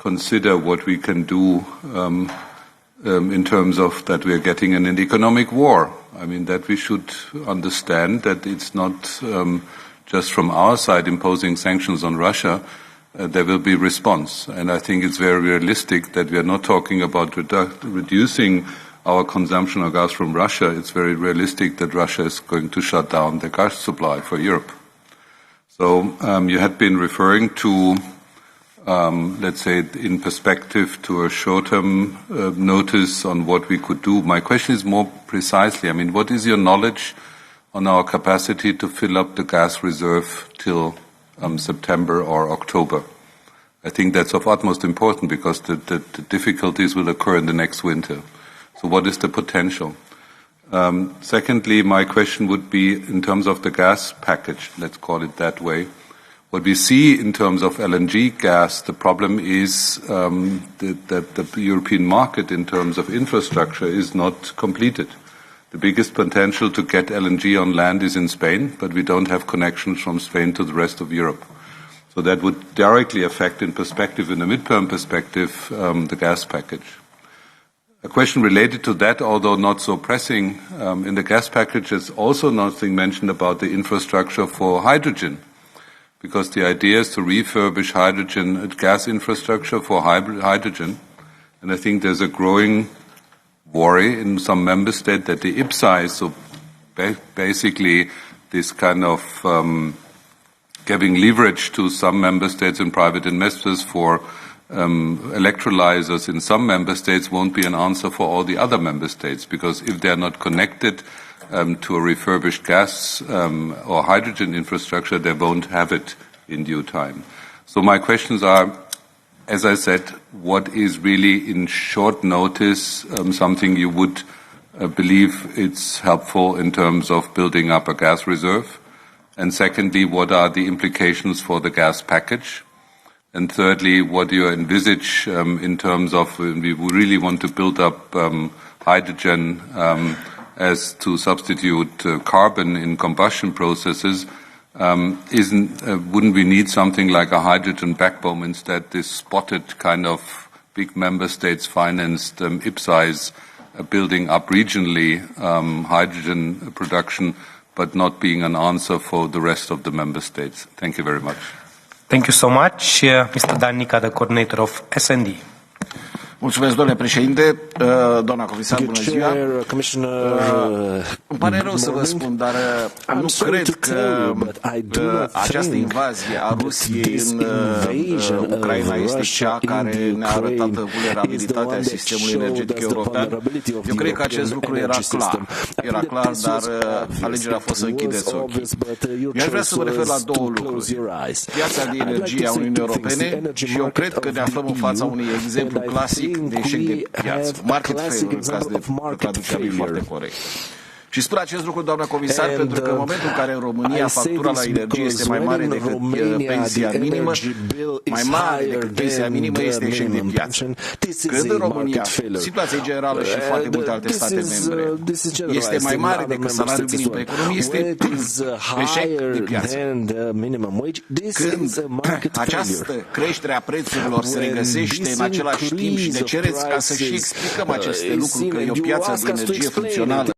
consider what we can do in terms of that we are getting in an economic war. I mean, that we should understand that it's not just from our side imposing sanctions on Russia. There will be response. And I think it's very realistic that we are not talking about reducing our consumption of gas from Russia. It's very realistic that Russia is going to shut down the gas supply for Europe. So you had been referring to, let's say, in perspective to a short-term notice on what we could do. My question is more precisely, I mean, what is your knowledge on our capacity to fill up the gas reserve till September or October? I think that's of utmost importance because the difficulties will occur in the next winter. So what is the potential? Secondly, my question would be in terms of the gas package, let's call it that way. What we see in terms of LNG gas, the problem is that the European market in terms of infrastructure is not completed. The biggest potential to get LNG on land is in Spain, but we don't have connections from Spain to the rest of Europe. So that would directly affect in perspective, in the midterm perspective, the gas package. A question related to that, although not so pressing, in the gas package is also nothing mentioned about the infrastructure for hydrogen, because the idea is to refurbish hydrogen gas infrastructure for hydrogen. And I think there's a growing worry in some member states that the IPSA is so basically this kind of giving leverage to some member states and private investors for electrolyzers in some member states won't be an answer for all the other member states, because if they're not connected to a refurbished gas or hydrogen infrastructure, they won't have it in due time. So my questions are, as I said, what is really in short notice something you would believe it's helpful in terms of building up a gas reserve? And secondly, what are the implications for the gas package? And thirdly, what do you envisage in terms of we really want to build up hydrogen as to substitute carbon in combustion processes? Wouldn't we need something like a hydrogen backbone instead? This spotted kind of big member states financed IPSAs building up regionally hydrogen production, but not being an answer for the rest of the member states. Thank you very much. Thank you so much, Mr. Dan Nica, the coordinator of SND. Mulțumesc, domnule președinte, doamna comisar, bună ziua. Îmi pare rău să vă spun, dar nu cred că această invazie a Rusiei în Ucraina este cea care ne-a arătat vulnerabilitatea sistemului energetic european. Eu cred că acest lucru era clar. Era clar, dar alegerea a fost să închideți ochii. Eu aș vrea să vă refer la două lucruri. Piața de energie a Uniunii Europene și eu cred că ne aflăm în fața unui exemplu clasic de eșec de piață, market failure, în caz de traducerea foarte corect. Și spun acest lucru, doamna comisar, pentru că în momentul în care în România factura la energie este mai mare decât pensia minimă, mai mare decât pensia minimă este eșec de piață. Când în România, situația generală și foarte multe alte state membre, este mai mare decât salariul minim pe economie, este eșec de piață. Când această creștere a prețurilor se regăsește în același timp și ne cereți ca să și explicăm aceste lucruri, că e o piață de energie funcțională,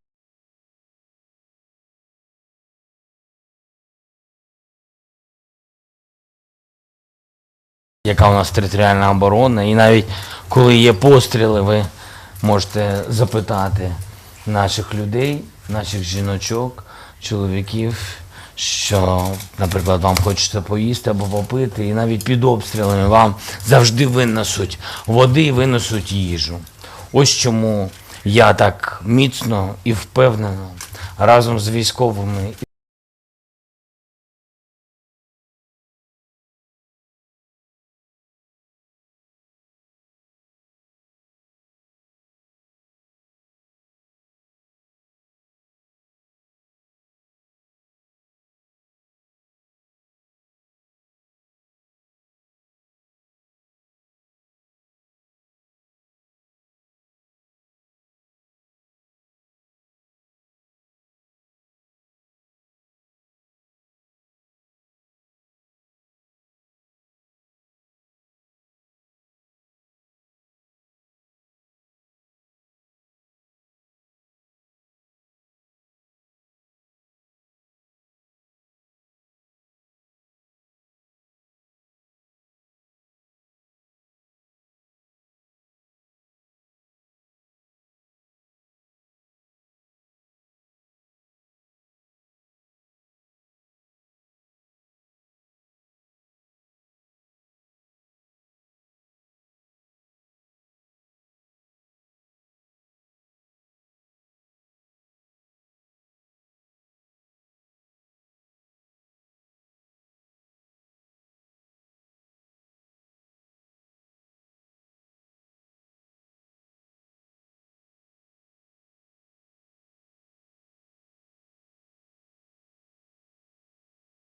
яка у нас територіальна оборона, і навіть коли є постріли, ви можете запитати наших людей, наших жіночок, чоловіків, що, наприклад, вам хочеться поїсти або попити, і навіть під обстрілами вам завжди винесуть води, винесуть їжу. Ось чому я так міцно і впевнено разом з військовими